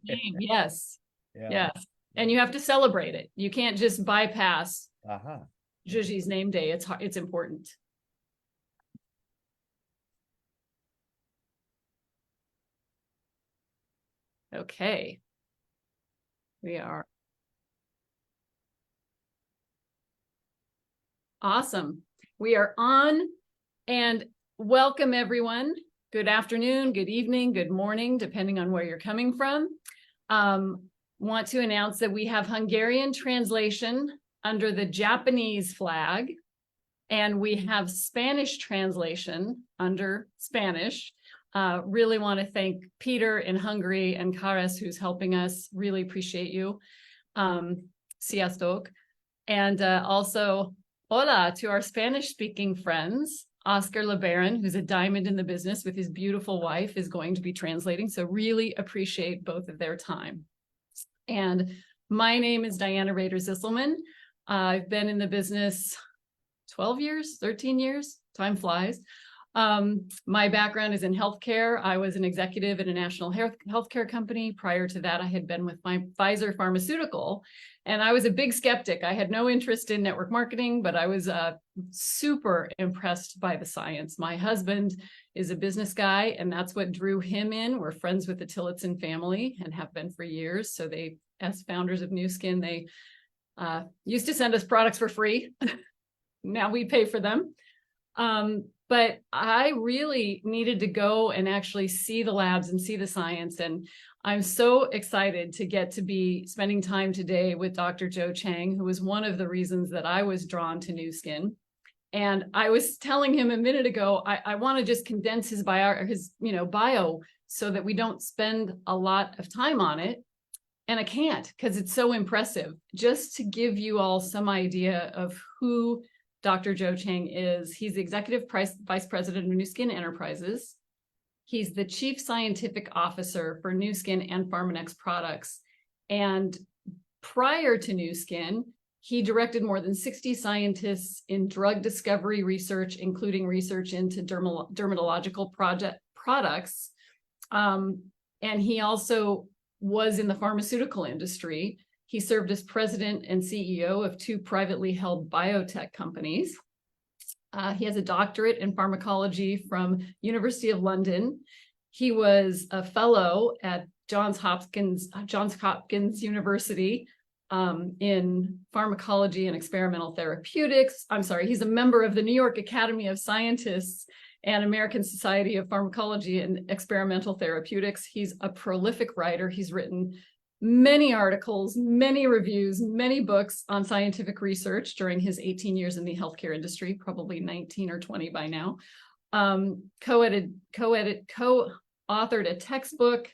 name. Yes. Yeah. Yes. And you have to celebrate it. You can't just bypass Uh-huh. Juji's name day. It's important. Okay. We are awesome. We are on, and welcome everyone. Good afternoon, good evening, good morning, depending on where you're coming from. Want to announce that we have Hungarian translation under the Japanese flag, and we have Spanish translation under Spanish. Really want to thank Peter in Hungary and Karas, who's helping us. Really appreciate you. Sziasztok. And also, hola to our Spanish-speaking friends. Oscar LeBaron, who's a diamond in the business with his beautiful wife, is going to be translating. So really appreciate both of their time. And my name is Diana Rader-Zisselman. I've been in the business 12 years, 13 years, time flies. My background is in healthcare. I was an executive at a national healthcare company. Prior to that, I had been with my Pfizer pharmaceutical, and I was a big skeptic. I had no interest in network marketing, but I was super impressed by the science. My husband is a business guy, and that's what drew him in. We're friends with the Tillotson family and have been for years. So they, as founders of Nu Skin, they used to send us products for free. Now we pay for them. But I really needed to go and actually see the labs and see the science. And I'm so excited to get to be spending time today with Dr. Joe Chang, who was one of the reasons that I was drawn to Nu Skin. And I was telling him a minute ago, I want to just condense his bio so that we don't spend a lot of time on it. And I can't, because it's so impressive. Just to give you all some idea of who Dr. Joe Chang is, he's the Executive Vice President of Nu Skin Enterprises. He's the Chief Scientific Officer for Nu Skin and Pharmanex products. And prior to Nu Skin, he directed more than 60 scientists in drug discovery research, including research into dermatological products. And he also was in the pharmaceutical industry. He served as president and CEO of 2 privately held biotech companies. He has a doctorate in pharmacology from University of London. He was a fellow at Johns Hopkins University in pharmacology and experimental therapeutics. I'm sorry, he's a member of the New York Academy of Scientists and American Society of Pharmacology and Experimental Therapeutics. He's a prolific writer. He's written many articles, many reviews, many books on scientific research during his 18 years in the healthcare industry, probably 19 or 20 by now. Co-authored a textbook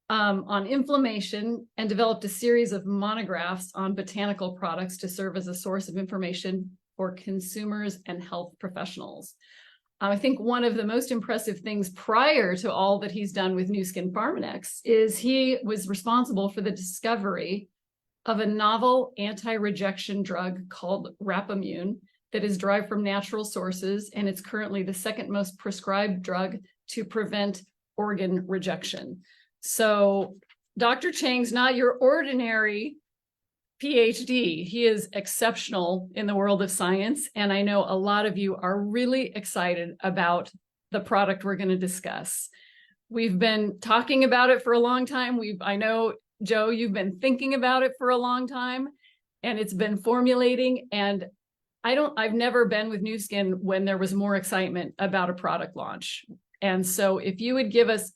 on inflammation and developed a series of monographs on botanical products to serve as a source of information for consumers and health professionals. I think one of the most impressive things prior to all that he's done with Nu Skin Pharmanex is he was responsible for the discovery of a novel anti-rejection drug called Rapamune that is derived from natural sources, and it's currently the second most prescribed drug to prevent organ rejection. So Dr. Chang's not your ordinary PhD. He is exceptional in the world of science, and I know a lot of you are really excited about the product we're going to discuss. We've been talking about it for a long time. I know, Joe, you've been thinking about it for a long time, and it's been formulating, and I've never been with Nu Skin when there was more excitement about a product launch. And so if you would give us,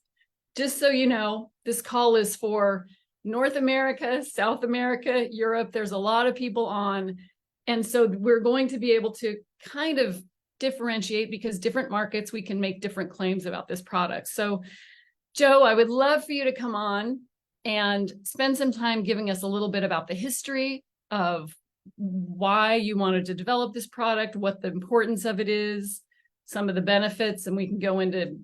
just so you know, this call is for North America, South America, Europe. There's a lot of people on. And so we're going to be able to kind of differentiate, because different markets, we can make different claims about this product. So Joe, I would love for you to come on and spend some time giving us a little bit about the history of why you wanted to develop this product, what the importance of it is, some of the benefits, and we can go into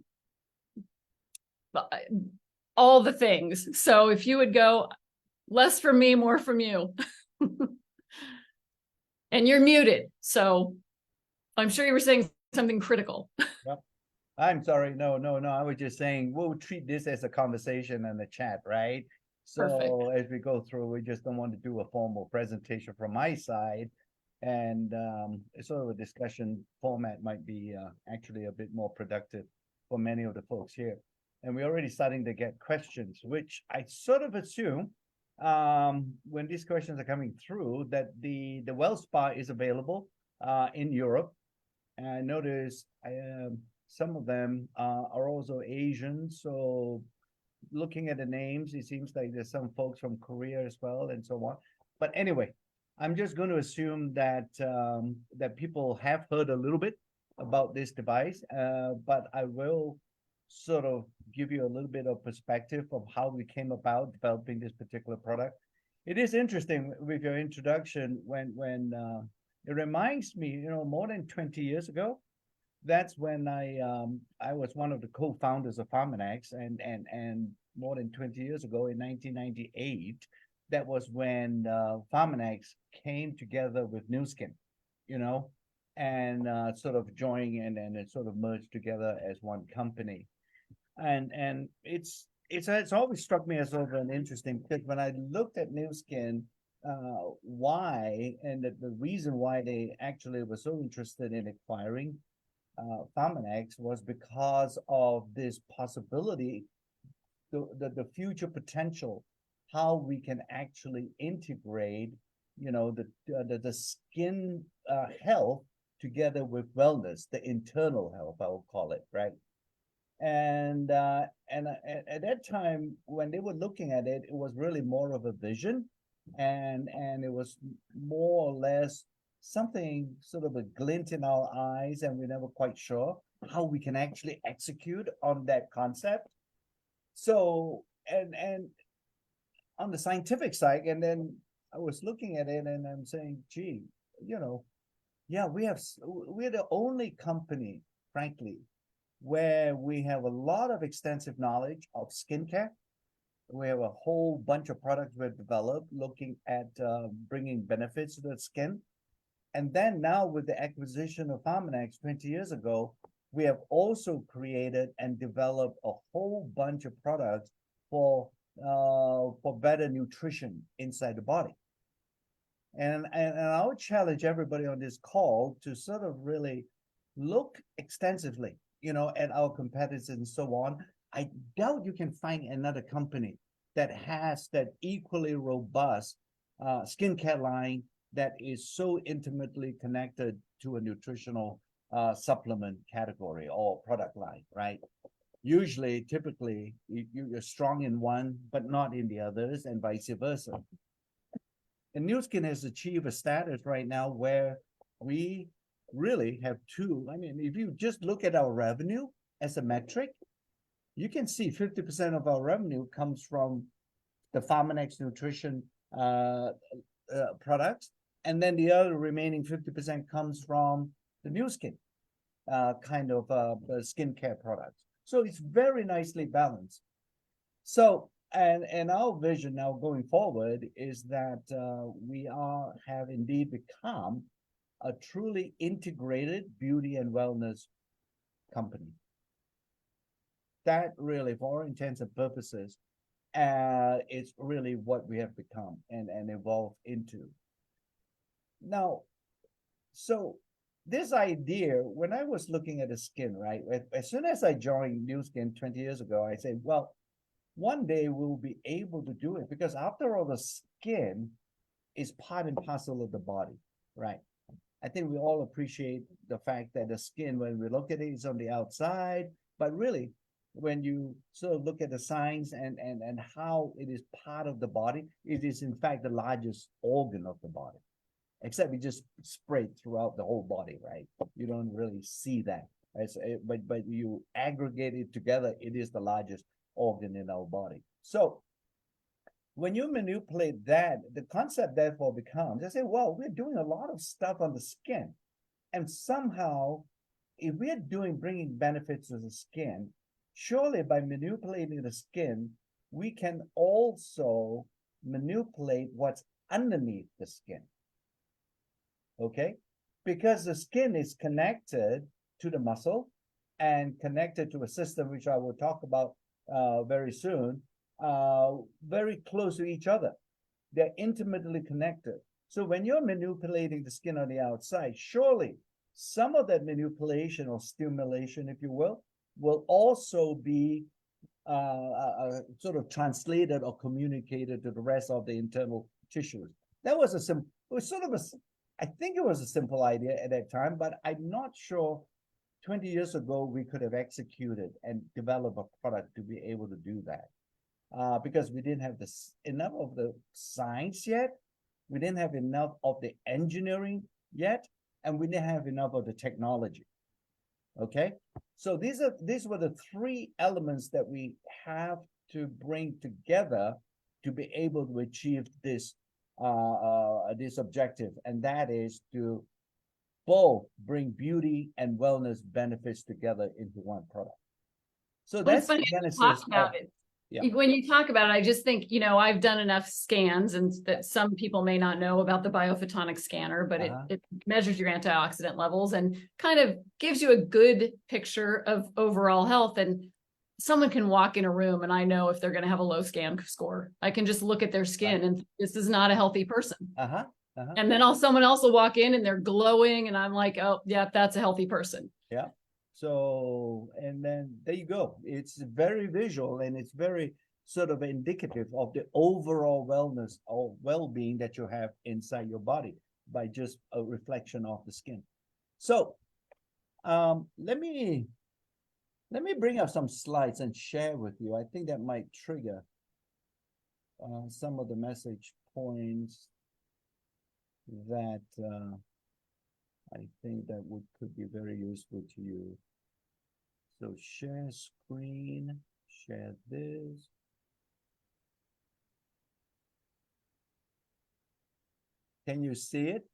all the things. So if you would go, less from me, more from you. And you're muted, so I'm sure you were saying something critical. Yep. I'm sorry. No. I was just saying we'll treat this as a conversation and a chat, right? Perfect. So as we go through, we just don't want to do a formal presentation from my side. And sort of a discussion format might be actually a bit more productive for many of the folks here. And we're already starting to get questions, which I sort of assume when these questions are coming through that the well spa is available in Europe. And I notice some of them are also Asian. So looking at the names, it seems like there's some folks from Korea as well, and so on. But anyway, I'm just going to assume that that people have heard a little bit about this device, but I will sort of give you a little bit of perspective of how we came about developing this particular product. It is interesting with your introduction when it reminds me, more than 20 years ago. That's when I was one of the co-founders of Pharmanex, and more than 20 years ago in 1998, that was when Pharmanex came together with Nu Skin, you know, and sort of joined and it sort of merged together as one company. And it's always struck me as sort of an interesting because when I looked at Nu Skin, why and the reason why they actually were so interested in acquiring Pharmanex was because of this possibility, the future potential, how we can actually integrate, the skin health together with wellness, the internal health, I will call it, right? And at that time, when they were looking at it, it was really more of a vision, and it was more or less something sort of a glint in our eyes, and we're never quite sure how we can actually execute on that concept. So, and on the scientific side, and then I was looking at it and I'm saying, gee, yeah, we're the only company, frankly, where we have a lot of extensive knowledge of skincare. We have a whole bunch of products we've developed looking at bringing benefits to the skin. And then now with the acquisition of Pharmanex 20 years ago, we have also created and developed a whole bunch of products for better nutrition inside the body. And I would challenge everybody on this call to sort of really look extensively, at our competitors and so on. I doubt you can find another company that has that equally robust skincare line that is so intimately connected to a nutritional supplement category or product line, right? Usually, typically, you're strong in one, but not in the others, and vice versa. And Nu Skin has achieved a status right now where we really have two. I mean, if you just look at our revenue as a metric, you can see 50% of our revenue comes from the Pharmanex nutrition products, and then the other remaining 50% comes from the Nu Skin kind of skincare products. So it's very nicely balanced. So, and our vision now going forward is that we have indeed become a truly integrated beauty and wellness company. That really, for all intents and purposes, is really what we have become and evolved into. Now, so this idea, when I was looking at the skin, right, as soon as I joined Nu Skin 20 years ago, I said, well, one day we'll be able to do it because after all, the skin is part and parcel of the body, right? I think we all appreciate the fact that the skin, when we look at it, is on the outside, but really, when you sort of look at the science and how it is part of the body, it is in fact the largest organ of the body, except it just spread throughout the whole body, right? You don't really see that. But you aggregate it together, it is the largest organ in our body. So when you manipulate that, the concept therefore becomes, I say, well, we're doing a lot of stuff on the skin. And somehow, if we're bringing benefits to the skin, surely by manipulating the skin, we can also manipulate what's underneath the skin. Okay? Because the skin is connected to the muscle and connected to a system, which I will talk about very soon, very close to each other. They're intimately connected. So when you're manipulating the skin on the outside, surely some of that manipulation or stimulation, if you will also be sort of translated or communicated to the rest of the internal tissues. That was it was sort of I think it was a simple idea at that time, but I'm not sure 20 years ago we could have executed and developed a product to be able to do that. Because we didn't have enough of the science yet, we didn't have enough of the engineering yet, and we didn't have enough of the technology. Okay, so these were the three elements that we have to bring together to be able to achieve this this objective, and that is to both bring beauty and wellness benefits together into one product. So Well, that's it's funny the you genesis talk about of, it. yeah. When you talk about it, I just think, I've done enough scans, and that some people may not know about the biophotonic scanner, but it measures your antioxidant levels and kind of gives you a good picture of overall health. And someone can walk in a room and I know if they're going to have a low scan score. I can just look at their skin and this is not a healthy person. And then someone else will walk in and they're glowing and I'm like, oh, yeah, that's a healthy person. Yeah. So, and then there you go. It's very visual and it's very sort of indicative of the overall wellness or well-being that you have inside your body by just a reflection of the skin. So, let me bring up some slides and share with you. I think that might trigger some of the message points that I think that could be very useful to you. So share screen, share this. Can you see it?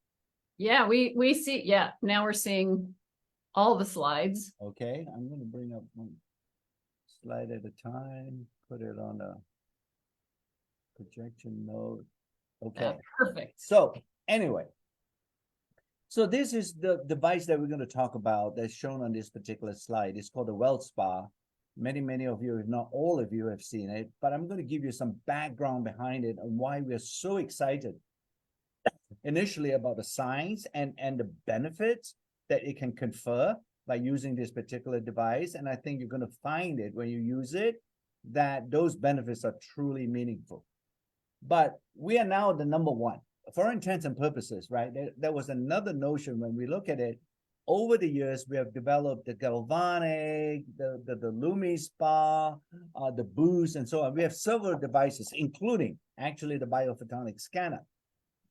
Yeah, we see. Yeah, now we're seeing all the slides. Okay, I'm going to bring up one slide at a time, put it on a projection mode. Okay, perfect. So anyway, so this is the device that we're going to talk about that's shown on this particular slide. It's called the WellSpa. Many of you, if not all of you, have seen it, but I'm going to give you some background behind it and why we're so excited initially about the science and the benefits that it can confer by using this particular device. And I think you're going to find it when you use it, that those benefits are truly meaningful. But we are now the number one. For all intents and purposes, right? There was another notion when we look at it. Over the years, we have developed the galvanic, the LumiSpa, the Boost, and so on. We have several devices, including actually the biophotonic scanner.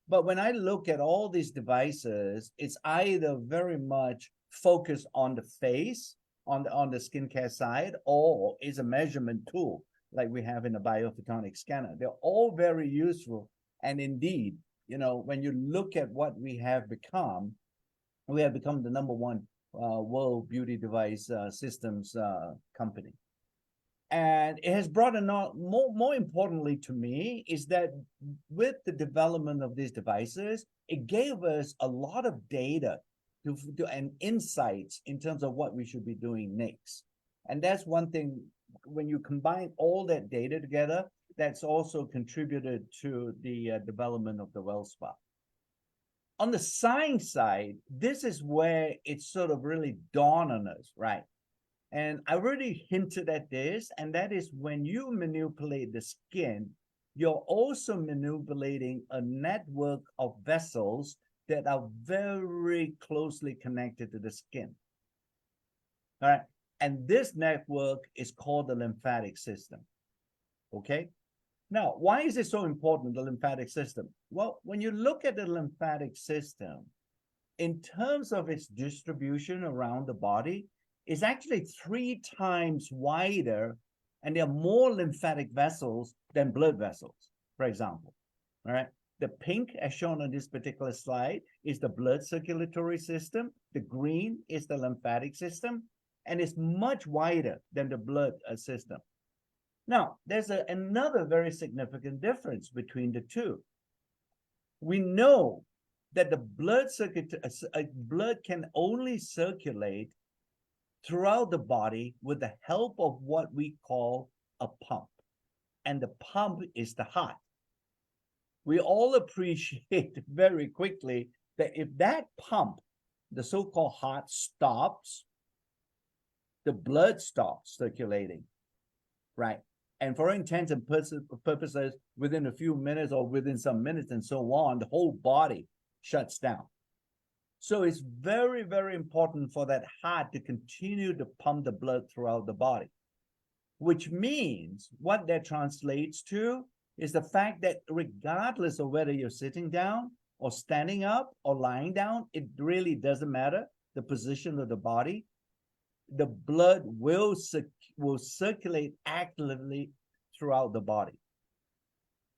But when I look at all these devices, it's either very much focused on the face, on the skincare side, or is a measurement tool like we have in the biophotonic scanner. They're all very useful. And indeed, when you look at what we have become the number one world beauty device systems company. And it has brought more importantly to me is that with the development of these devices, it gave us a lot of data and insights in terms of what we should be doing next. And that's one thing, when you combine all that data together, that's also contributed to the development of the WellSpa. On the science side, this is where it sort of really dawned on us, right? And I already hinted at this, and that is when you manipulate the skin, you're also manipulating a network of vessels that are very closely connected to the skin. All right. And this network is called the lymphatic system. Okay. Now, why is it so important, the lymphatic system? Well, when you look at the lymphatic system, in terms of its distribution around the body, it's actually 3 times wider, and there are more lymphatic vessels than blood vessels, for example. All right. The pink, as shown on this particular slide, is the blood circulatory system. The green is the lymphatic system, and it's much wider than the blood system. Now, there's another very significant difference between the two. We know that the blood can only circulate throughout the body with the help of what we call a pump. and the pump is the heart. We all appreciate very quickly that if that pump, the so-called heart, stops, the blood stops circulating, right? And for all intents and purposes, within a few minutes or within some minutes and so on, the whole body shuts down. So it's very, very important for that heart to continue to pump the blood throughout the body, which means what that translates to is the fact that regardless of whether you're sitting down or standing up or lying down, it really doesn't matter the position of the body. The blood will circulate actively throughout the body.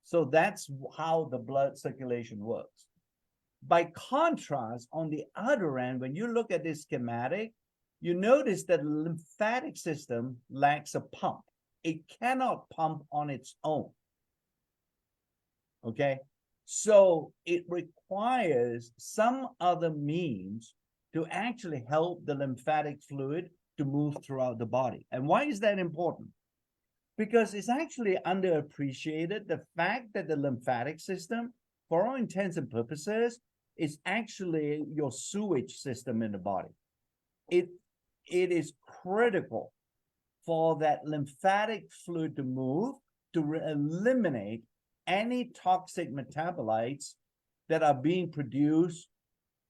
So that's how the blood circulation works. By contrast, on the other end, when you look at this schematic, you notice that the lymphatic system lacks a pump. It cannot pump on its own. Okay, so it requires some other means to actually help the lymphatic fluid to move throughout the body. And why is that important? Because it's actually underappreciated the fact that the lymphatic system, for all intents and purposes, is actually your sewage system in the body. It is critical for that lymphatic fluid to move to eliminate any toxic metabolites that are being produced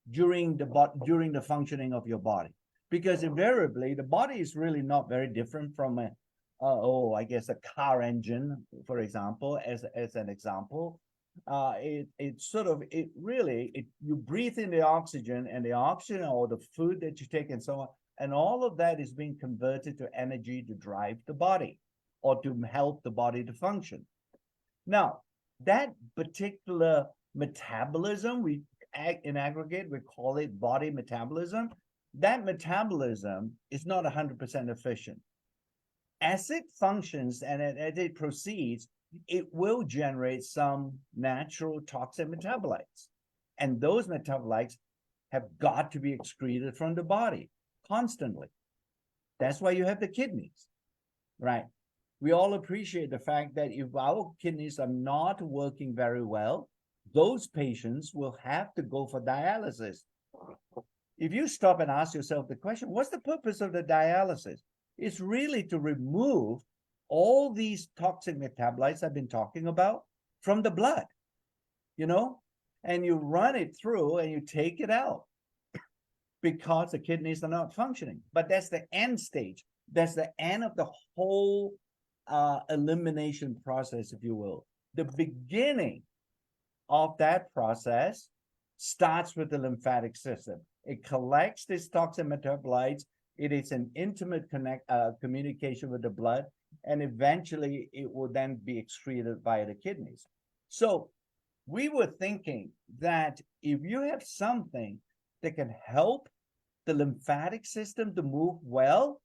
during the functioning of your body. Because invariably, the body is really not very different from a car engine, for example, as an example. You breathe in the oxygen, and the oxygen or the food that you take and so on, and all of that is being converted to energy to drive the body or to help the body to function. Now, that particular metabolism, in aggregate, we call it body metabolism. That metabolism is not 100% efficient. As it functions and as it proceeds, it will generate some natural toxic metabolites. And those metabolites have got to be excreted from the body constantly. That's why you have the kidneys, right? We all appreciate the fact that if our kidneys are not working very well, those patients will have to go for dialysis. If you stop and ask yourself the question, what's the purpose of the dialysis? It's really to remove all these toxic metabolites I've been talking about from the blood, and you run it through and you take it out because the kidneys are not functioning. But that's the end stage. That's the end of the whole elimination process, if you will. The beginning of that process starts with the lymphatic system. It collects these toxic metabolites. It is an intimate communication with the blood, and eventually it will then be excreted via the kidneys. So we were thinking that if you have something that can help the lymphatic system to move well,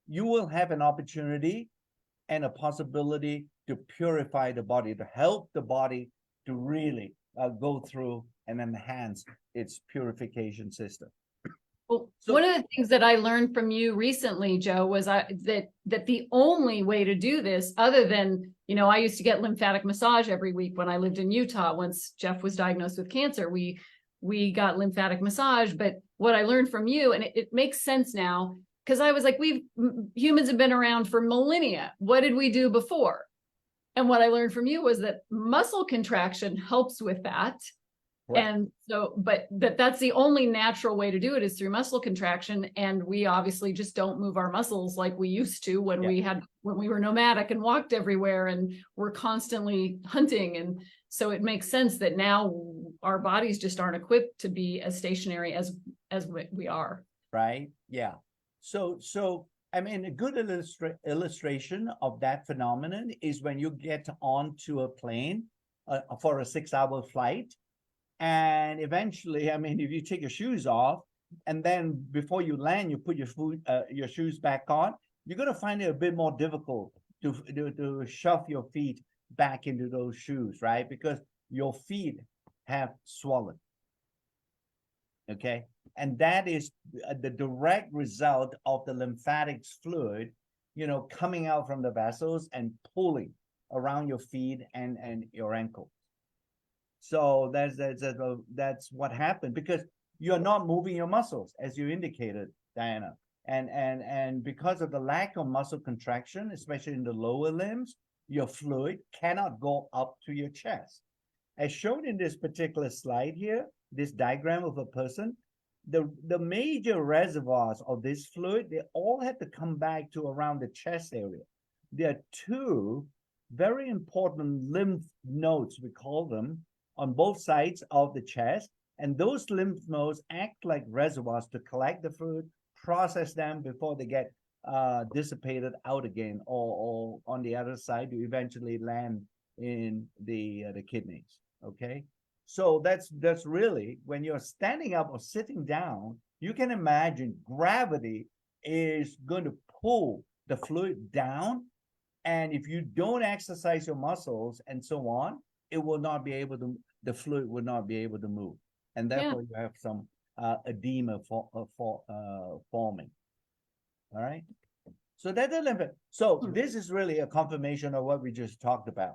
you will have an opportunity and a possibility to purify the body, to help the body to really go through and enhance its purification system. Well, one of the things that I learned from you recently, Joe, was that the only way to do this, other than, I used to get lymphatic massage every week when I lived in Utah. Once Jeff was diagnosed with cancer, we got lymphatic massage. But what I learned from you, and it makes sense now, because I was like, humans have been around for millennia. What did we do before? And what I learned from you was that muscle contraction helps with that. Right. And so, but that's the only natural way to do it is through muscle contraction. And we obviously just don't move our muscles like we used to when we were nomadic and walked everywhere and we're constantly hunting. And so it makes sense that now our bodies just aren't equipped to be as stationary as we are. Right. Yeah. So I mean, a good illustration of that phenomenon is when you get onto a plane for a 6-hour flight. And eventually, I mean, if you take your shoes off and then before you land, you put your shoes back on, you're going to find it a bit more difficult to shove your feet back into those shoes, right? Because your feet have swollen. Okay. And that is the direct result of the lymphatic fluid coming out from the vessels and pulling around your feet and your ankle. So that's what happened, because you're not moving your muscles, as you indicated, Diana. And because of the lack of muscle contraction, especially in the lower limbs, your fluid cannot go up to your chest. As shown in this particular slide here, this diagram of a person, the major reservoirs of this fluid, they all have to come back to around the chest area. There are two very important lymph nodes, we call them, on both sides of the chest. And those lymph nodes act like reservoirs to collect the fluid, process them before they get dissipated out again, or on the other side to eventually land in the kidneys. Okay, so that's really, when you're standing up or sitting down, you can imagine gravity is going to pull the fluid down, and if you don't exercise your muscles and so on, it will not be able to, the fluid will not be able to move, and therefore you have some edema forming. All right, so that's a little bit. So this is really a confirmation of what we just talked about.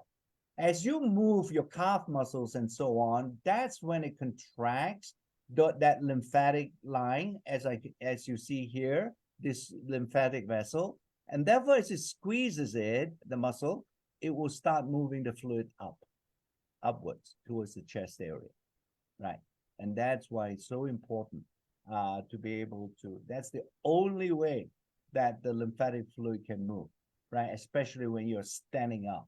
As you move your calf muscles and so on, that's when it contracts that lymphatic line, as you see here, this lymphatic vessel, and therefore as it squeezes it, the muscle, it will start moving the fluid upwards towards the chest area, right? And that's why it's so important to be able to. That's the only way that the lymphatic fluid can move, right? Especially when you're standing up.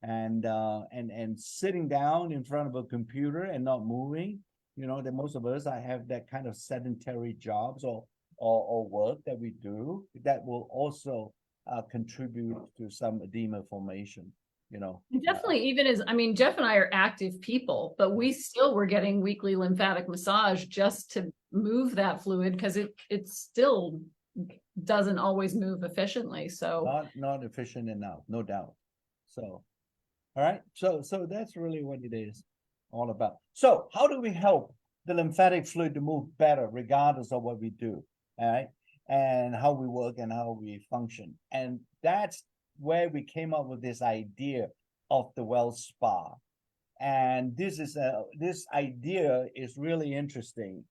And sitting down in front of a computer and not moving, that most of us, I have that kind of sedentary jobs or work that we do, that will also contribute to some edema formation. Definitely, even as, I mean, Jeff and I are active people, but we still were getting weekly lymphatic massage just to move that fluid, because it still doesn't always move efficiently. So not efficient enough, no doubt. So all right, so that's really what it is all about. So how do we help the lymphatic fluid to move better regardless of what we do, all right, and how we work and how we function? And that's where we came up with this idea of the WellSpa. And this idea is really interesting.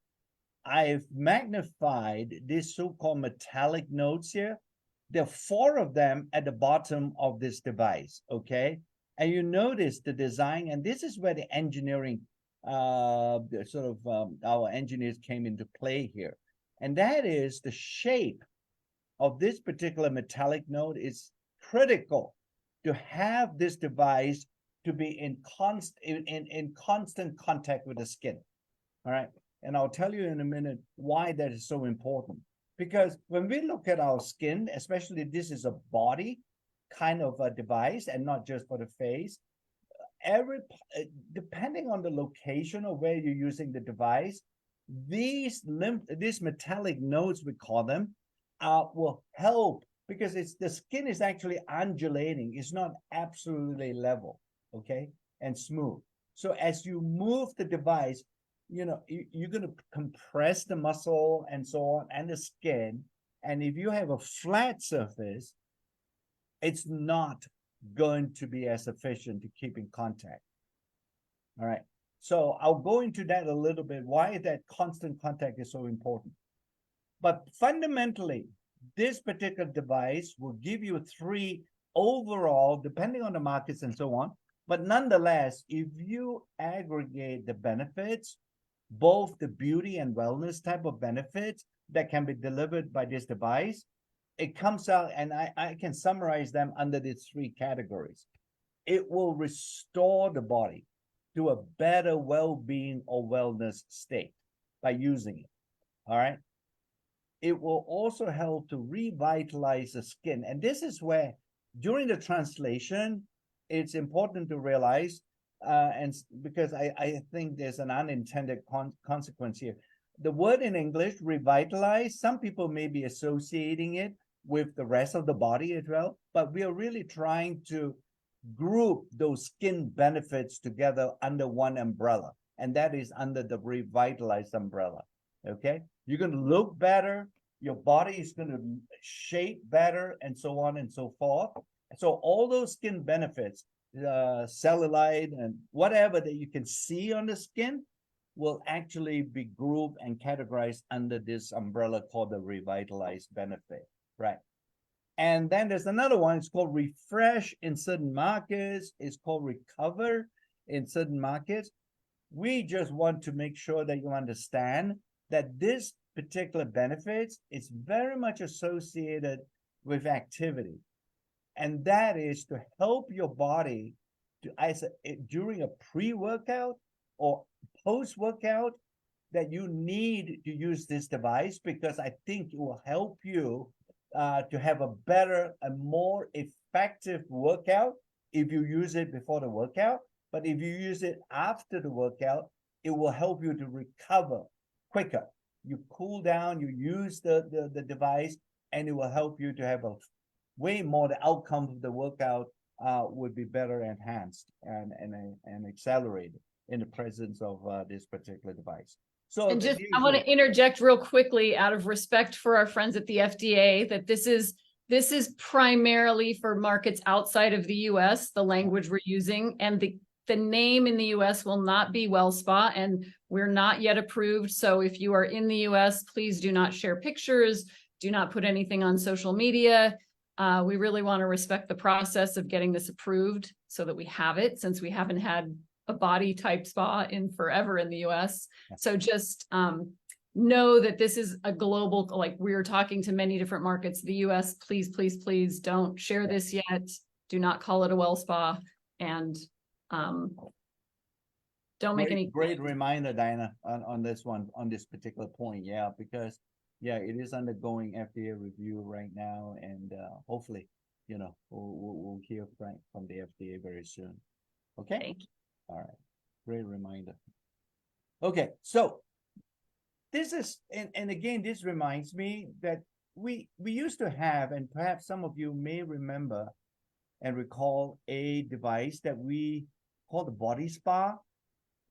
I've magnified these so-called metallic nodes here. There are 4 of them at the bottom of this device, okay? And you notice the design, and this is where the engineering, our engineers came into play here. And that is the shape of this particular metallic node is critical to have this device to be in constant contact with the skin. All right. And I'll tell you in a minute why that is so important. Because when we look at our skin, especially this is a body kind of a device and not just for the face, depending on the location of where you're using the device, these metallic nodes, we call them, will help, because the skin is actually undulating. It's not absolutely level, okay, and smooth. So as you move the device, you're going to compress the muscle and so on, and the skin. And if you have a flat surface, it's not going to be as efficient to keep in contact. All right. So I'll go into that a little bit, why that constant contact is so important. But fundamentally, this particular device will give you 3 overall, depending on the markets and so on. But nonetheless, if you aggregate the benefits, both the beauty and wellness type of benefits that can be delivered by this device, it comes out, and I can summarize them under these 3 categories. It will restore the body to a better well-being or wellness state by using it. All right. It will also help to revitalize the skin. And this is where, during the translation, it's important to realize, and because I think there's an unintended consequence here. The word in English, revitalize, some people may be associating it with the rest of the body as well, but we are really trying to group those skin benefits together under one umbrella, and that is under the revitalized umbrella. Okay, you're going to look better, your body is going to shape better, and so on and so forth. So all those skin benefits, cellulite and whatever that you can see on the skin, will actually be grouped and categorized under this umbrella called the revitalized benefit, right? And then there's another one, it's called refresh in certain markets, it's called recover in certain markets. We just want to make sure that you understand that this particular benefits is very much associated with activity. And that is to help your body to, during a pre-workout or post-workout, that you need to use this device, because I think it will help you to have a better and more effective workout if you use it before the workout. But if you use it after the workout, it will help you to recover quicker. You cool down, you use the device, and it will help you to have a way more, the outcome of the workout would be better enhanced and accelerated in the presence of this particular device. So, and just, I want to interject real quickly out of respect for our friends at the FDA that this is primarily for markets outside of the US, the language we're using, and the name in the US will not be WellSpa, and we're not yet approved. So if you are in the US, please do not share pictures, do not put anything on social media. We really want to respect the process of getting this approved so that we have it, since we haven't had a body type spa in forever in the US. So just know that this is a global, like we're talking to many different markets. The US, please, please, please don't share this yet. Do not call it a WellSpa, and don't make any. Great reminder, Diana, on this one, on this particular point. Yeah, because it is undergoing FDA review right now, and hopefully, we'll hear from the FDA very soon. Okay. Thank you. All right. Great reminder. Okay, so this is, and again, this reminds me that we used to have, and perhaps some of you may remember and recall, a device that we called the body spa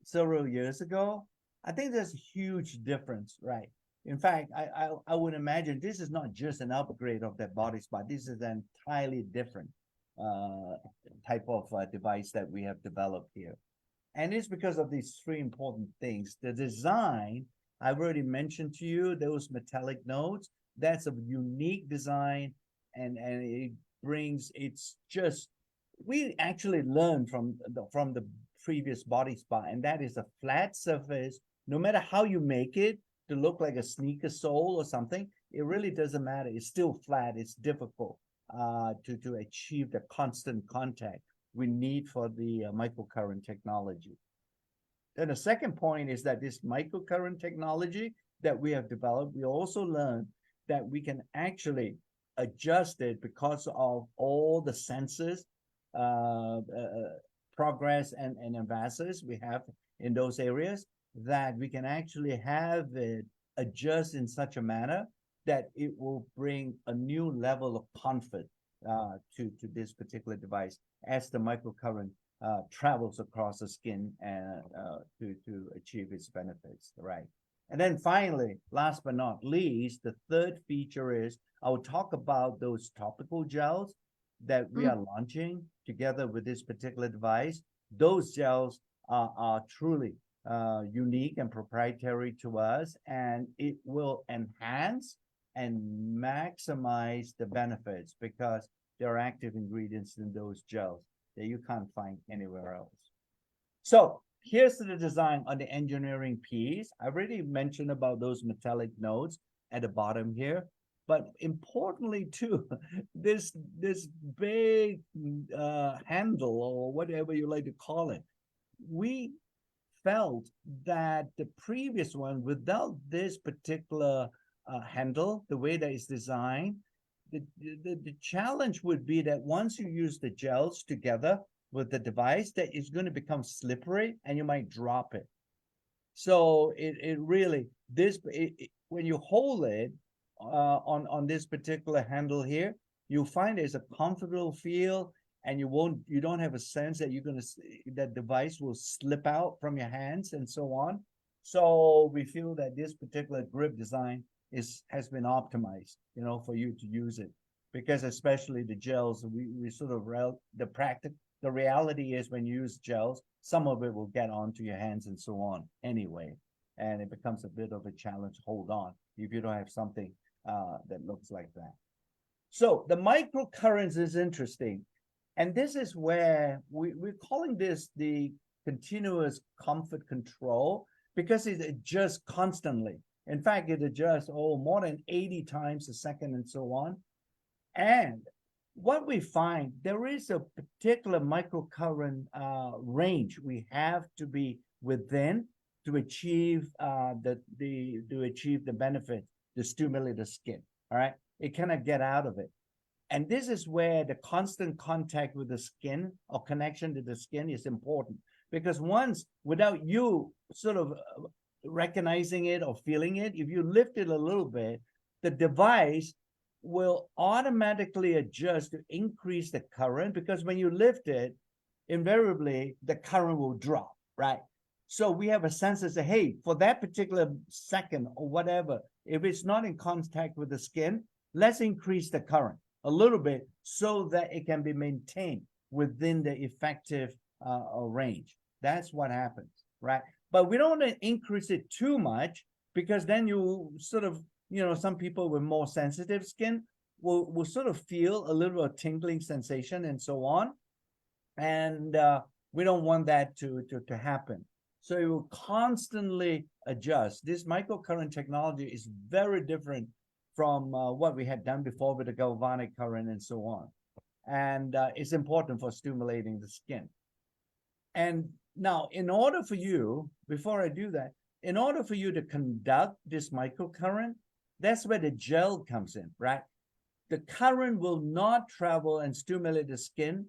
several years ago. I think there's a huge difference, right? In fact, I would imagine this is not just an upgrade of that body spa. This is an entirely different type of device that we have developed here. And it's because of these three important things. The design, I've already mentioned to you, those metallic nodes, that's a unique design, and it brings, it's just, we actually learned from the previous body spa, and that is a flat surface. No matter how you make it to look like a sneaker sole or something, it really doesn't matter. It's still flat. It's difficult to achieve the constant contact we need for the microcurrent technology. Then the second point is that this microcurrent technology that we have developed, we also learned that we can actually adjust it because of all the sensors, progress and advances we have in those areas, that we can actually have it adjust in such a manner that it will bring a new level of comfort to this particular device as the microcurrent travels across the skin and to achieve its benefits, right? And then finally, last but not least, the third feature is I will talk about those topical gels that we are launching together with this particular device. Those gels are truly unique and proprietary to us, and it will enhance and maximize the benefits because there are active ingredients in those gels that you can't find anywhere else. So here's the design on the engineering piece. I already mentioned about those metallic nodes at the bottom here, but importantly too, this big handle, or whatever you like to call it, we felt that the previous one, without this particular handle, the way that it's designed, the challenge would be that once you use the gels together with the device, that it's going to become slippery and you might drop it. So it really, when you hold it on this particular handle here, you'll find there's a comfortable feel, and you don't have a sense that that device will slip out from your hands and so on. So we feel that this particular grip design has been optimized, for you to use it, because especially the gels, we sort of the reality is when you use gels, some of it will get onto your hands and so on anyway, and it becomes a bit of a challenge to hold on if you don't have something that looks like that. So the microcurrents is interesting, and this is where we're calling this the continuous comfort control, because it adjusts constantly. In fact, it adjusts more than 80 times a second and so on. And what we find, there is a particular microcurrent range we have to be within to achieve the benefit, to stimulate the skin. All right, it cannot get out of it. And this is where the constant contact with the skin or connection to the skin is important, because once, without you sort of recognizing it or feeling it, if you lift it a little bit, the device will automatically adjust to increase the current, because when you lift it, invariably the current will drop, right? So we have a sense that say, hey, for that particular second or whatever, if it's not in contact with the skin, let's increase the current a little bit so that it can be maintained within the effective range. That's what happens, right? But we don't want to increase it too much, because then you sort of, some people with more sensitive skin will sort of feel a little bit of tingling sensation and so on. And we don't want that to happen. So it will constantly adjust. This microcurrent technology is very different from what we had done before with the galvanic current and so on. And it's important for stimulating the skin. And now, in order for you, before I do that, in order for you to conduct this microcurrent, that's where the gel comes in, right? The current will not travel and stimulate the skin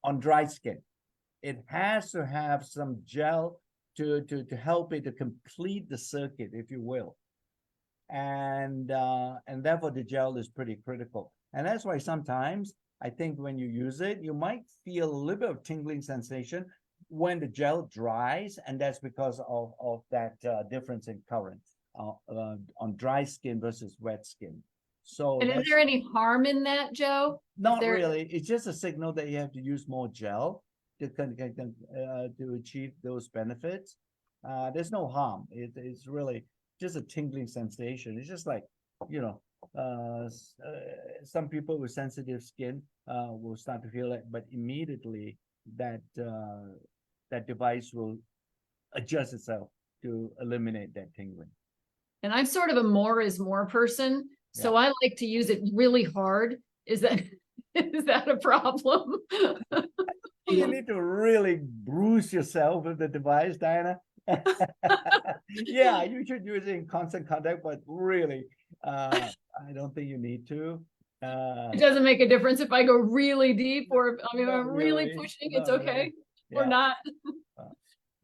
on dry skin. It has to have some gel to help it to complete the circuit, if you will. And therefore the gel is pretty critical. And that's why sometimes I think when you use it, you might feel a little bit of tingling sensation when the gel dries, and that's because of that difference in current on dry skin versus wet skin. So, and is there any harm in that, Joe? Not really. It's just a signal that you have to use more gel to achieve those benefits. There's no harm. It's really just a tingling sensation. It's just like, some people with sensitive skin will start to feel it, but immediately that device will adjust itself to eliminate that tingling. And I'm sort of a more is more person, so I like to use it really hard. Is that a problem? You need to really bruise yourself with the device, Diana. Yeah, you should use it in constant contact, but really, I don't think you need to. It doesn't make a difference if I go really deep, or I'm really pushing, it's okay, or not.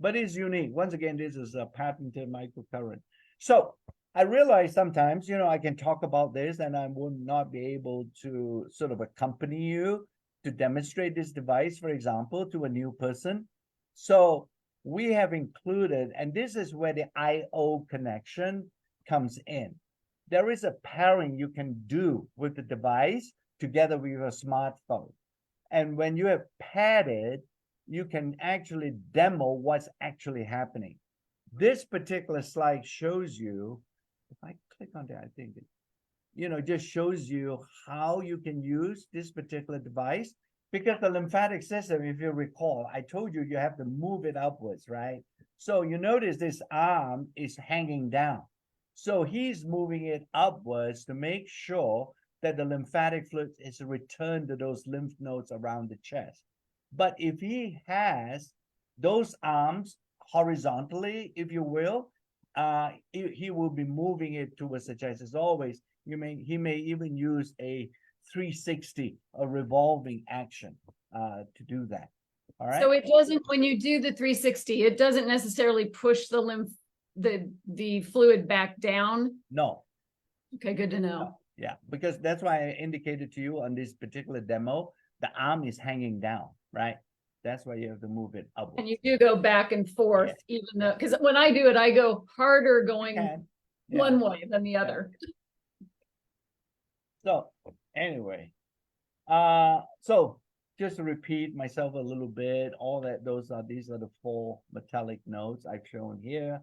But it's unique. Once again, this is a patented microcurrent. So I realize sometimes, I can talk about this and I will not be able to sort of accompany you to demonstrate this device, for example, to a new person. So we have included, and this is where the IO connection comes in. There is a pairing you can do with the device together with your smartphone. And when you have paired it, you can actually demo what's actually happening. This particular slide shows you, if I click on that, I think it, just shows you how you can use this particular device, because the lymphatic system, if you recall, I told you you have to move it upwards, right? So you notice this arm is hanging down. So he's moving it upwards to make sure that the lymphatic fluid is returned to those lymph nodes around the chest. But if he has those arms horizontally, if you will, he will be moving it towards the chest. As always, he may even use a 360, a revolving action to do that. All right. So it doesn't, when you do the 360, it doesn't necessarily push the the fluid back down. No. Okay, good to know. No. Yeah, because that's why I indicated to you on this particular demo, the arm is hanging down, right? That's why you have to move it upwards. And you do go back and forth, even though, because when I do it, I go harder going one way than the Yeah. other. So anyway, so just to repeat myself a little bit, these are the 4 metallic nodes I've shown here.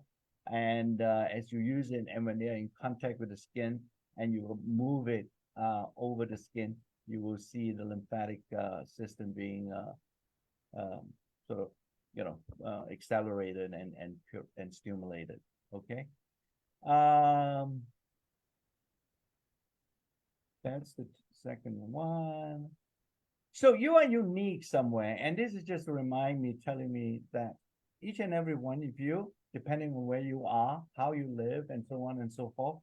And as you use it and when they're in contact with the skin and you move it over the skin, you will see the lymphatic system being sort of, accelerated and stimulated. Okay. That's the second one. So you are unique somewhere, and this is just to remind me, telling me that each and every one of you, depending on where you are, how you live, and so on and so forth,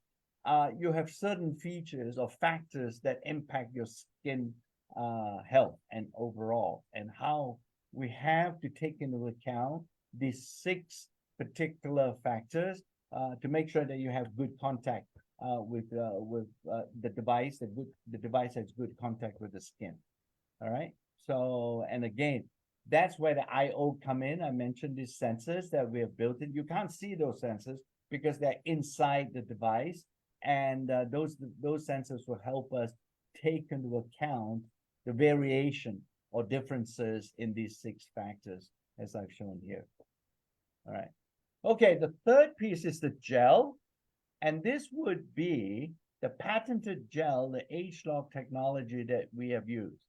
you have certain features or factors that impact your skin health and overall, and how we have to take into account these 6 particular factors to make sure that you have good contact with the device. The device has good contact with the skin. All right. So, and again, that's where the IO come in. I mentioned these sensors that we have built in. You can't see those sensors because they're inside the device, and those sensors will help us take into account the variation or differences in these 6 factors, as I've shown here. All right. Okay, the third piece is the gel, and this would be the patented gel, the H-Lock technology that we have used.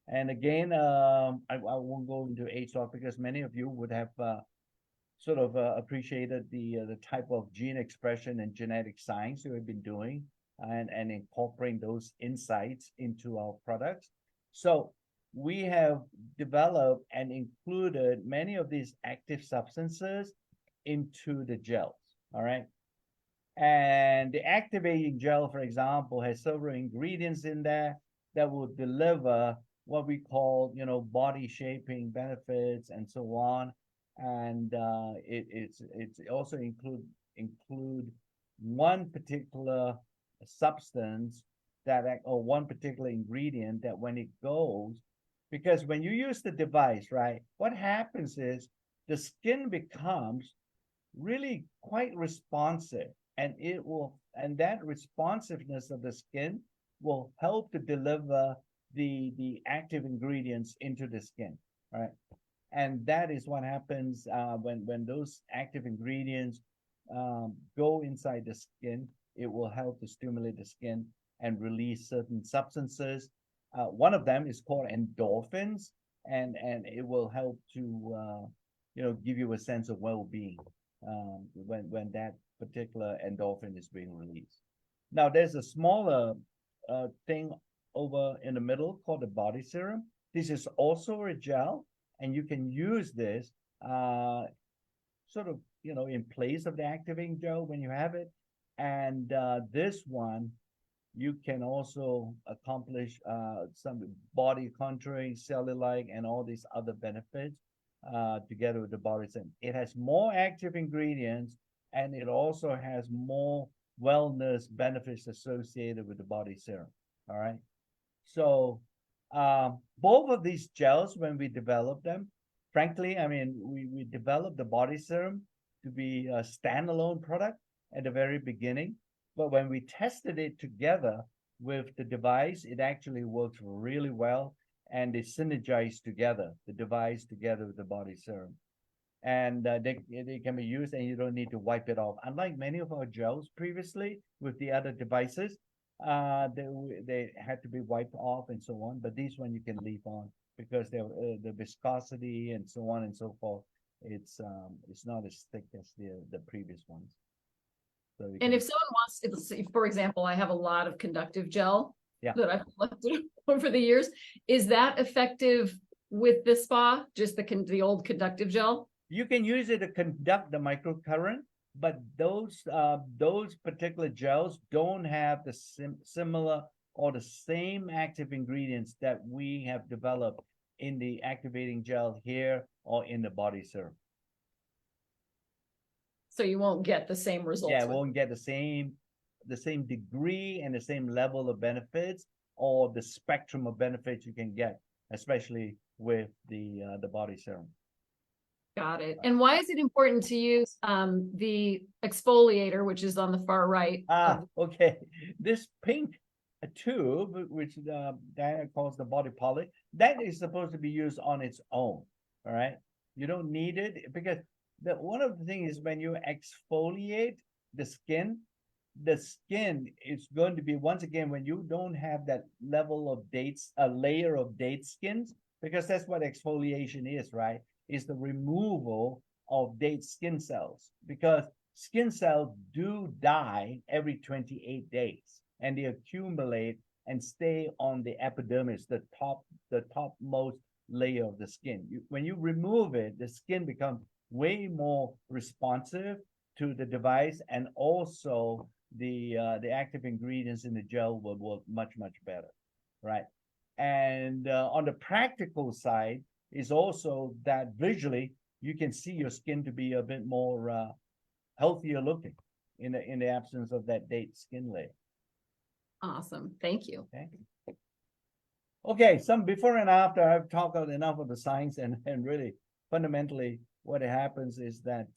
And again, I won't go into H-Lock because many of you would have sort of appreciated the type of gene expression and genetic science we have been doing and incorporating those insights into our products. So we have developed and included many of these active substances into the gels. All right. And the activating gel, for example, has several ingredients in there that will deliver what we call, body shaping benefits and so on. And it's also include one particular substance or one particular ingredient that when it goes, because when you use the device, right, what happens is the skin becomes really quite responsive, and that responsiveness of the skin will help to deliver the active ingredients into the skin, right? And that is what happens when those active ingredients go inside the skin. It will help to stimulate the skin and release certain substances. One of them is called endorphins, and it will help to give you a sense of well-being when that particular endorphin is being released. Now, there's a smaller thing over in the middle called the body serum. This is also a gel, and you can use this sort of, in place of the activating gel when you have it. And this one, you can also accomplish some body contouring, cellulite, and all these other benefits together with the body serum. It has more active ingredients, and it also has more wellness benefits associated with the body serum. All right. So both of these gels, when we developed them, frankly, I mean, we developed the body serum to be a standalone product at the very beginning. But when we tested it together with the device, it actually works really well, and they synergize together, the device together with the body serum. And they can be used, and you don't need to wipe it off. Unlike many of our gels previously with the other devices, they had to be wiped off and so on. But these one you can leave on because the viscosity and so on and so forth. It's not as thick as the previous ones. So And if someone wants, for example, I have a lot of conductive gel that I've collected over the years. Is that effective with the spa? Just the old conductive gel? You can use it to conduct the microcurrent, but those particular gels don't have the similar or the same active ingredients that we have developed in the activating gel here or in the body serum. So you won't get the same results. Yeah, won't get the same degree and the same level of benefits or the spectrum of benefits you can get, especially with the body serum. Got it. And why is it important to use the exfoliator, which is on the far right? Okay. This pink tube, which Diana calls the body polish, that is supposed to be used on its own. All right. You don't need it because one of the things is when you exfoliate the skin is going to be, once again, when you don't have that level of dates, a layer of date skins, because that's what exfoliation is, right? Is the removal of dead skin cells, because skin cells do die every 28 days and they accumulate and stay on the epidermis, the topmost layer of the skin. When you remove it, the skin becomes way more responsive to the device, and also the active ingredients in the gel will work much better, right? And on the practical side is also that visually you can see your skin to be a bit more healthier looking in the absence of that dead skin layer. Awesome. Thank you. Okay, some before and after. I've talked enough of the science, and really fundamentally what happens is that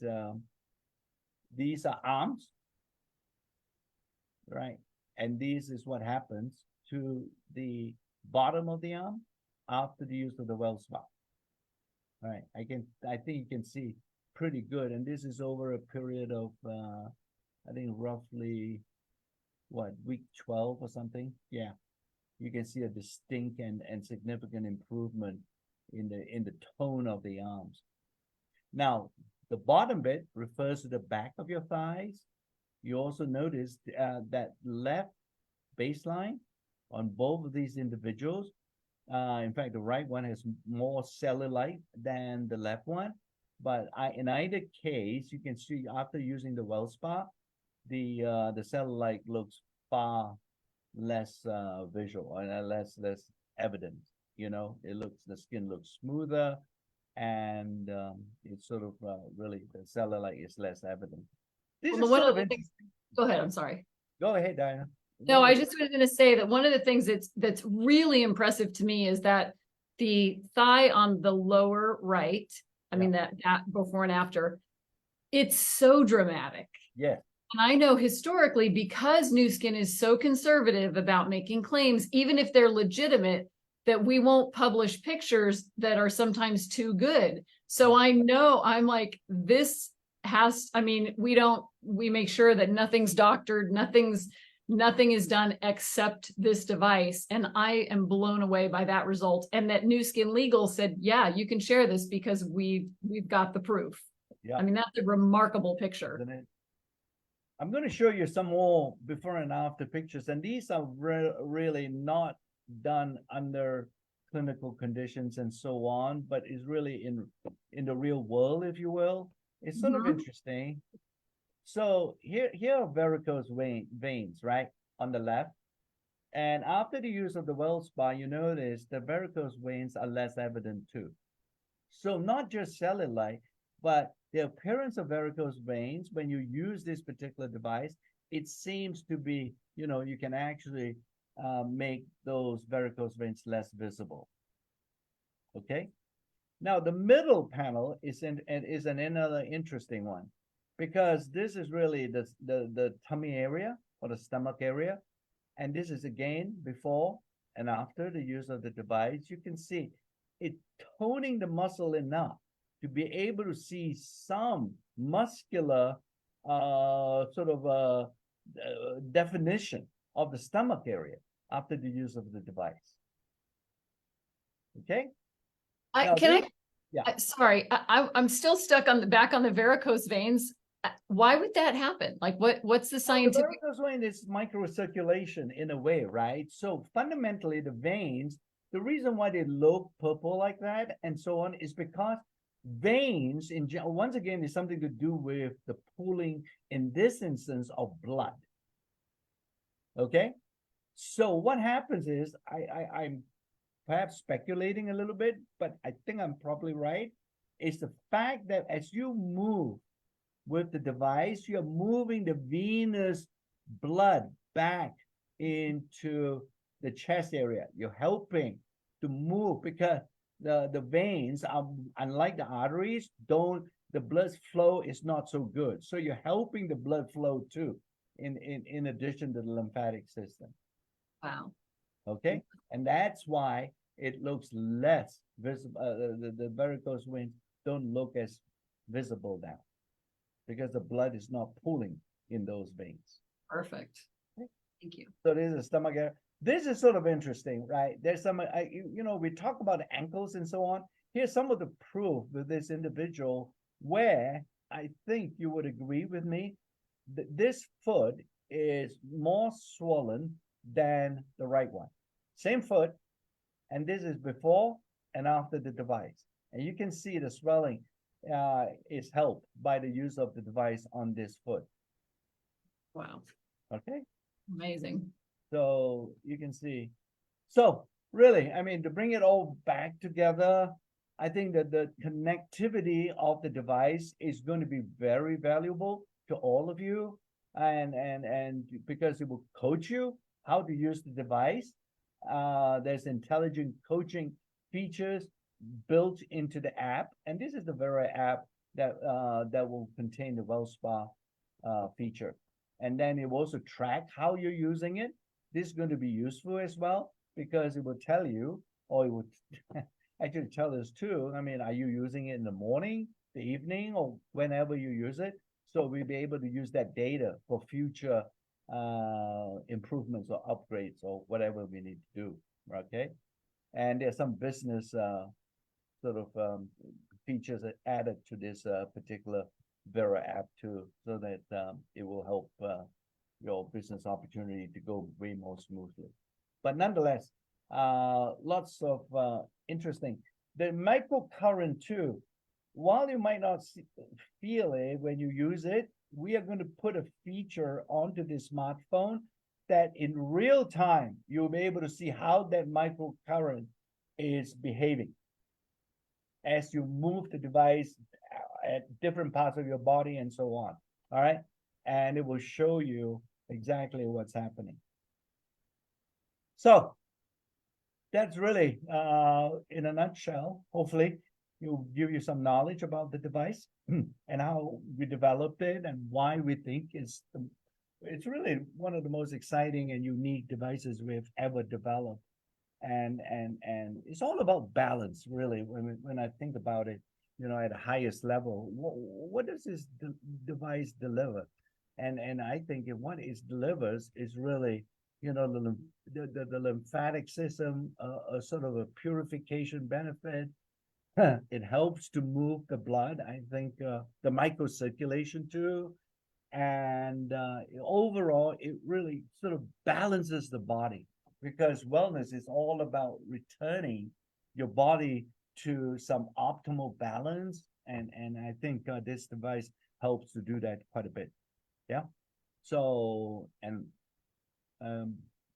these are arms, right? And this is what happens to the bottom of the arm after the use of the WellSpa. All right, I think you can see pretty good, and this is over a period of I think roughly what, week 12 or something. Yeah, you can see a distinct and significant improvement in the tone of the arms. Now, the bottom bit refers to the back of your thighs. You also notice that left baseline on both of these individuals. In fact, the right one has more cellulite than the left one. But in either case, you can see after using the WellSpa, the cellulite looks far less visual and less evident. You know, the skin looks smoother, and it's sort of really, the cellulite is less evident. This is one sort of the things, go ahead, I'm sorry. Go ahead, Diana. No, I just was going to say that one of the things that's really impressive to me is that the thigh on the lower right, I mean that before and after, it's so dramatic. Yeah. And I know historically, because Nu Skin is so conservative about making claims, even if they're legitimate, that we won't publish pictures that are sometimes too good. So I know, I'm like, this has, I mean, we make sure that nothing's doctored, nothing is done except this device. And I am blown away by that result. And that Nu Skin Legal said, yeah, you can share this because we've got the proof. Yeah. I mean, that's a remarkable picture. I'm going to show you some more before and after pictures. And these are really not done under clinical conditions and so on, but is really in the real world, if you will. It's sort of interesting. So here are varicose veins, right, on the left. And after the use of the WellSpa, you notice the varicose veins are less evident too. So not just cellulite, but the appearance of varicose veins, when you use this particular device, it seems to be, you can actually make those varicose veins less visible. Okay. Now the middle panel is another interesting one, because this is really the tummy area or the stomach area. And this is again before and after the use of the device. You can see it toning the muscle enough to be able to see some muscular definition of the stomach area after the use of the device. Okay. Sorry, I'm still stuck on the varicose veins. Why would that happen? Like, what's the scientific? The varicose vein is microcirculation in a way, right? So fundamentally, the veins, the reason why they look purple like that and so on is because veins, once again, is something to do with the pooling, in this instance, of blood. Okay, so what happens is, I'm perhaps speculating a little bit, but I think I'm probably right, is the fact that as you move with the device, you're moving the venous blood back into the chest area. You're helping to move, because the veins are, unlike the arteries, the blood flow is not so good. So you're helping the blood flow too, in addition to the lymphatic system. Wow. Okay, and that's why it looks less visible. The varicose veins don't look as visible now because the blood is not pooling in those veins. Perfect. Thank you. So there's a stomach area. This is sort of interesting, right? There's some, we talk about ankles and so on. Here's some of the proof with this individual where I think you would agree with me that this foot is more swollen than the right one. Same foot, and this is before and after the device. And you can see the swelling is helped by the use of the device on this foot. Wow. Okay. Amazing. So you can see. So really, I mean, to bring it all back together, I think that the connectivity of the device is going to be very valuable to all of you. And because it will coach you how to use the device. There's intelligent coaching features built into the app. And this is the very app that will contain the WellSpa feature. And then it will also track how you're using it. This is going to be useful as well because it will tell you, or it would actually tell us too. I mean, are you using it in the morning, the evening, or whenever you use it? So we'll be able to use that data for future improvements or upgrades or whatever we need to do. Okay. And there's some business sort of features added to this particular Vera app too, so that it will help your business opportunity to go way more smoothly. But nonetheless, lots of interesting. The microcurrent too, while you might not feel it when you use it, we are going to put a feature onto the smartphone that in real time, you'll be able to see how that microcurrent is behaving as you move the device at different parts of your body and so on. All right. And it will show you exactly what's happening. So that's really, in a nutshell, hopefully it'll give you some knowledge about the device and how we developed it and why we think it's really one of the most exciting and unique devices we've ever developed. And it's all about balance, really, when I think about it, at the highest level. What does this device deliver? And I think what it delivers is really, the lymphatic system, a sort of a purification benefit. It helps to move the blood. I think the microcirculation too. And overall, it really sort of balances the body, because wellness is all about returning your body to some optimal balance. And I think this device helps to do that quite a bit. Yeah. So, and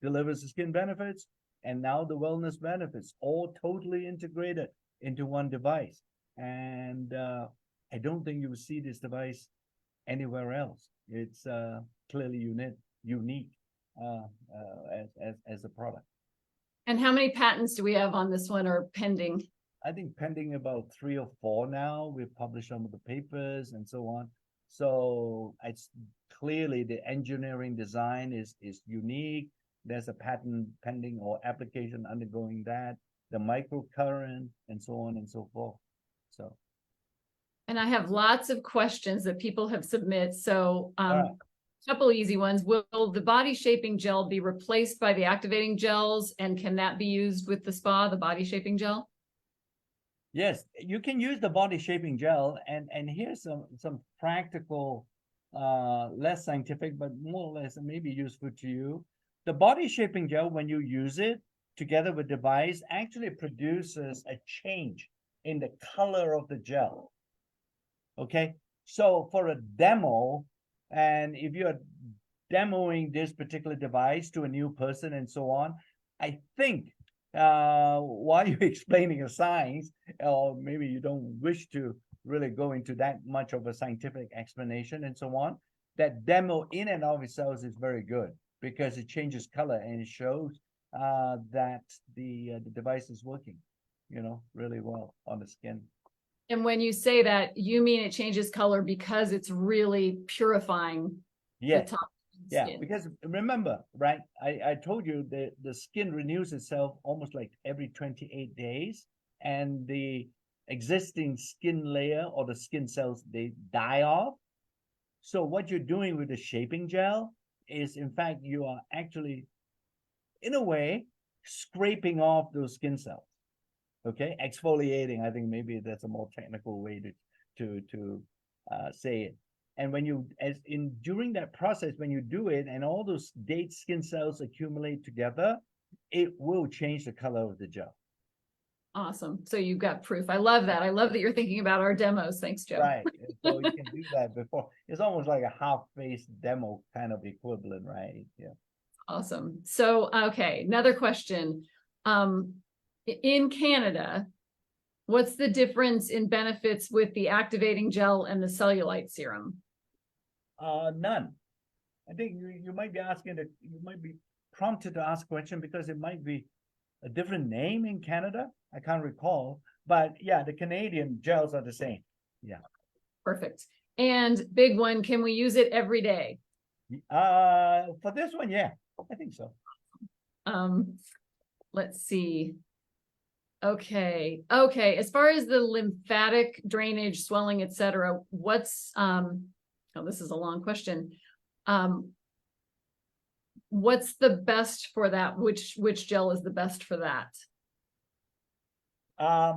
delivers the skin benefits and now the wellness benefits, all totally integrated into one device. And I don't think you will see this device anywhere else. It's clearly unique as a product. And how many patents do we have on this one or pending? I think pending about 3 or 4 now. We've published some of the papers and so on. So it's clearly the engineering design is unique. There's a patent pending or application undergoing that, the microcurrent and so on and so forth. So. And I have lots of questions that people have submitted. So right. couple easy ones. Will the body shaping gel be replaced by the activating gels? And can that be used with the spa, the body shaping gel? Yes, you can use the body shaping gel, and here's some practical, less scientific, but more or less maybe useful to you. The body shaping gel, when you use it together with the device, actually produces a change in the color of the gel. Okay, so for a demo, and if you're demoing this particular device to a new person and so on, I think while you're explaining a science, or maybe you don't wish to really go into that much of a scientific explanation and so on, that demo in and of itself is very good because it changes color and it shows that the device is working. you know, really well on the skin. And when you say that, you mean it changes color because it's really purifying the Yeah, top of the yeah, skin. because remember, right? I told you that the skin renews itself almost like every 28 days, and the existing skin layer or the skin cells, they die off. So what you're doing with the shaping gel is, in fact, you are actually, in a way, scraping off those skin cells. Okay, exfoliating. I think maybe that's a more technical way to say it. And when you, as in during that process, when you do it, and all those dead skin cells accumulate together, it will change the color of the gel. Awesome. So you've got proof. I love that. I love that you're thinking about our demos. Thanks, Joe. Right. So you can do that before. It's almost like a half-face demo kind of equivalent, right? Yeah. Awesome. So, okay, another question. In Canada, what's the difference in benefits with the activating gel and the cellulite serum? None. I think you might be asking that, you might be prompted to ask a question because it might be a different name in Canada. I can't recall, but yeah, the Canadian gels are the same. Yeah. Perfect. And big one, can we use it every day? For this one, yeah, I think so. Let's see. Okay. As far as the lymphatic drainage, swelling, etc., what's oh, this is a long question. What's the best for that? Which gel is the best for that? I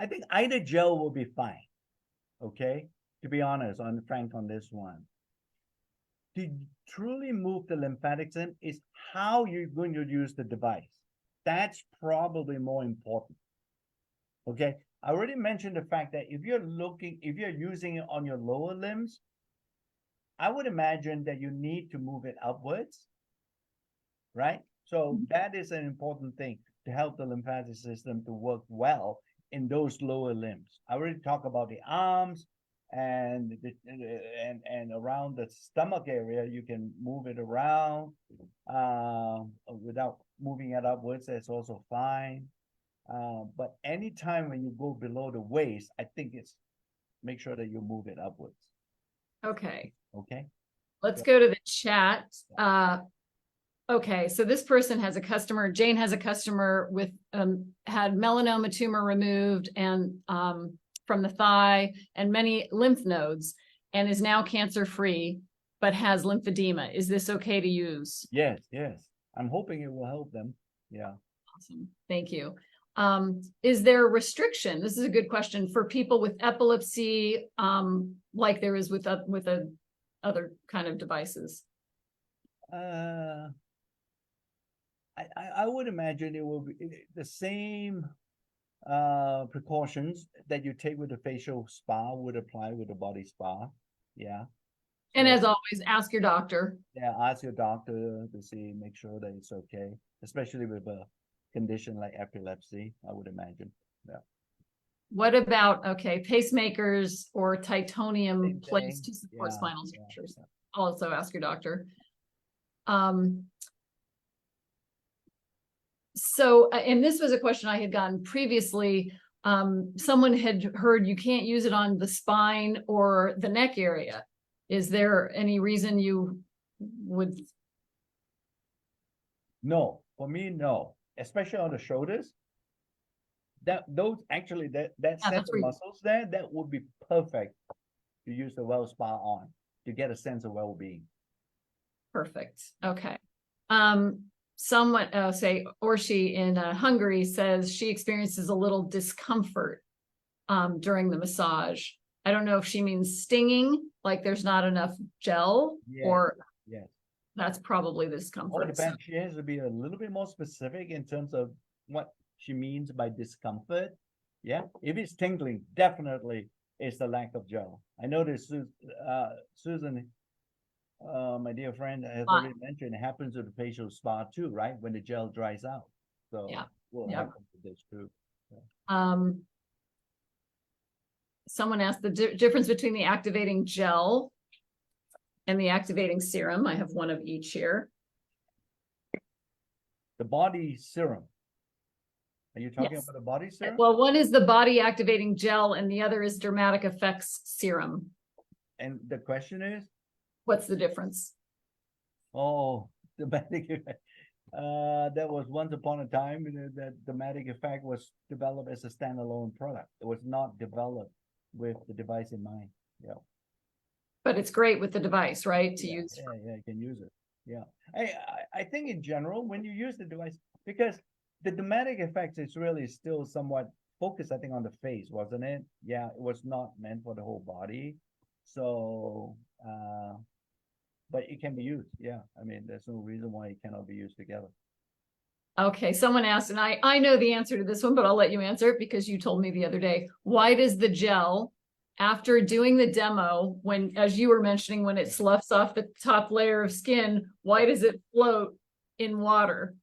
think either gel will be fine. Okay, to be honest, frank on this one. To truly move the lymphatic system is how you're going to use the device. That's probably more important. Okay, I already mentioned the fact that if you're using it on your lower limbs, I would imagine that you need to move it upwards, right? So that is an important thing to help the lymphatic system to work well in those lower limbs. I already talked about the arms and around the stomach area. You can move it around without moving it upwards. That's also fine. But anytime when you go below the waist, I think it's make sure that you move it upwards. Okay. Okay. Let's go to the chat. Okay, so this person has a customer, Jane has a customer with had melanoma tumor removed and from the thigh and many lymph nodes and is now cancer-free, but has lymphedema. Is this okay to use? Yes, yes. I'm hoping it will help them. Yeah. Awesome. Thank you. Is there a restriction? This is a good question for people with epilepsy, like there is with other kind of devices. I would imagine it will be the same precautions that you take with the facial spa would apply with the body spa. Yeah. And So, as always, ask your doctor. yeah, ask your doctor to see, make sure that it's okay, especially with a condition like epilepsy, I would imagine. Yeah. What about, okay, pacemakers or titanium Same plates thing. to support Yeah, spinal yeah, structures? yeah. Also ask your doctor. So, and this was a question I had gotten previously. Someone had heard you can't use it on the spine or the neck area. Is there any reason you would? No, for me, no, especially on the shoulders. Those actually that set of muscles there, that would be perfect to use the well spa on to get a sense of well-being. Perfect. Okay. Someone say Orshi in Hungary says she experiences a little discomfort during the massage. I don't know if she means stinging, like there's not enough gel, or yes, that's probably the discomfort. Or depends. She has to be a little bit more specific in terms of what she means by discomfort. Yeah, if it's tingling, definitely it's the lack of gel. I noticed Susan, my dear friend, has already mentioned it happens with the facial spa too, right? When the gel dries out. So yeah, will happen with this too. Yeah. Someone asked the difference between the activating gel and the activating serum. I have one of each here. the body serum. Are you talking Yes. about the body serum? Well, one is the body activating gel and the other is dramatic effects serum. And the question is, What's the difference? oh, dramatic effect. That was once upon a time that dramatic effect was developed as a standalone product. It was not developed with the device in mind. Yeah. But it's great with the device, right? To Yeah, use. yeah, you can use it. Yeah. I think in general, when you use the device, because the dramatic effects is really still somewhat focused, I think, on the face, wasn't it? Yeah, it was not meant for the whole body. So, but it can be used. Yeah. I mean, there's no reason why it cannot be used together. Okay, someone asked, and I know the answer to this one, but I'll let you answer it because you told me the other day. Why does the gel, after doing the demo, when, as you were mentioning, when it sloughs off the top layer of skin, why does it float in water?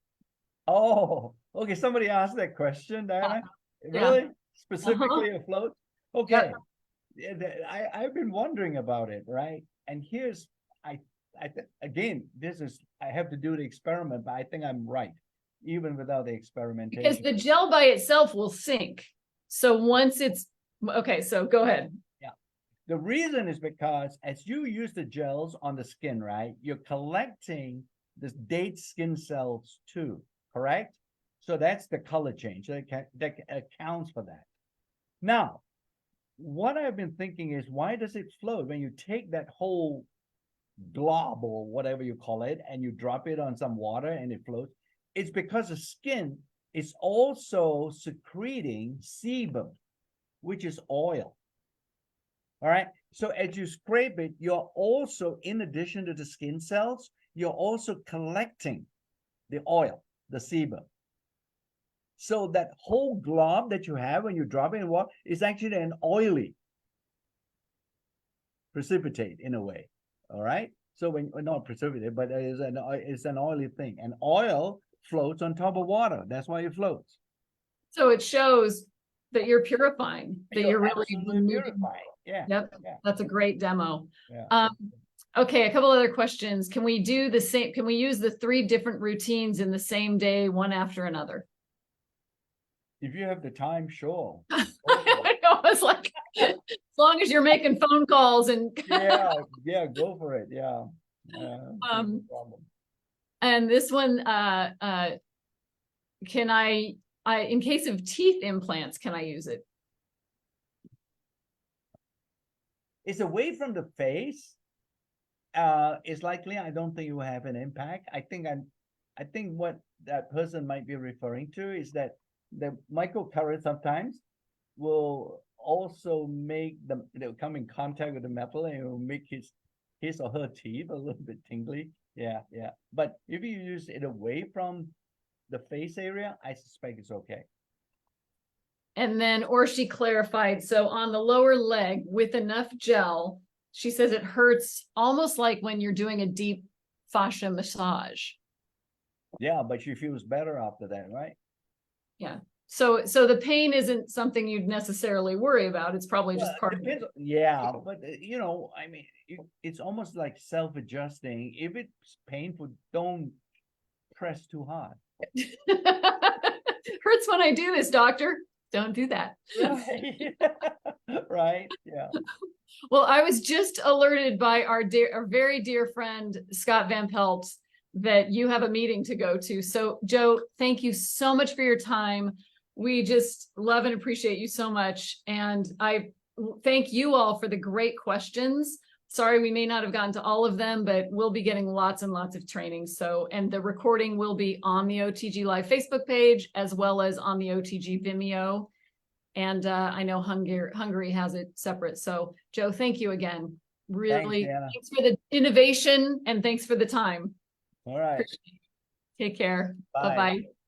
Oh, okay. Somebody asked that question, Diana. Yeah. Really? Specifically afloat? Okay. Yeah. Yeah, I've been wondering about it, right? And here's again, this is I have to do the experiment, but I think I'm right, even without the Because experimentation. the gel by itself will sink. So once it's okay, so go ahead. Yeah. The reason is because as you use the gels on the skin, right, you're collecting the dead skin cells too, correct? So that's the color change. That accounts for that. Now, what I've been thinking is, why does it float when you take that whole glob or whatever you call it and you drop it on some water and it floats? It's because the skin is also secreting sebum, which is oil. All right. So as you scrape it, you're also, in addition to the skin cells, you're also collecting the oil, the sebum. So that whole glob that you have when you drop it in water is actually an oily precipitate in a way. All right. So when not precipitate, but it's an oily thing. And oil floats on top of water. That's why it floats. So it shows that you're purifying, that you're really purifying. Yeah. Yep. Yeah. That's a great demo. Yeah. Okay, a couple other questions. Can we do the same? Can we use the 3 different routines in the same day, one after another? If you have the time, sure. I know, I was like, as long as you're making phone calls and yeah, go for it. Yeah. No problem. And this one, can I in case of teeth implants, can I use it? It's away from the face. It's likely I don't think it will have an impact. I think what that person might be referring to is that the microcurrent sometimes will also make they'll come in contact with the metal and it will make his or her teeth a little bit tingly. Yeah. But if you use it away from the face area, I suspect it's okay. And then, or she clarified, so on the lower leg with enough gel, she says it hurts almost like when you're doing a deep fascia massage. Yeah, but she feels better after that, right? Yeah. So the pain isn't something you'd necessarily worry about. It's probably just part of it. Yeah, but I mean, it's almost like self-adjusting. If it's painful, don't press too hard. Hurts when I do this, doctor. Don't do that. Right. Right. Yeah. Well, I was just alerted by our very dear friend, Scott Van Pelt, that you have a meeting to go to. So Joe, thank you so much for your time. We just love and appreciate you so much. And I thank you all for the great questions. Sorry, we may not have gotten to all of them, but we'll be getting lots and lots of training. So, and the recording will be on the OTG Live Facebook page, as well as on the OTG Vimeo. And I know Hungary has it separate. So Joe, thank you again. Really, thanks for the innovation and thanks for the time. All right. Take care. Bye. Bye-bye.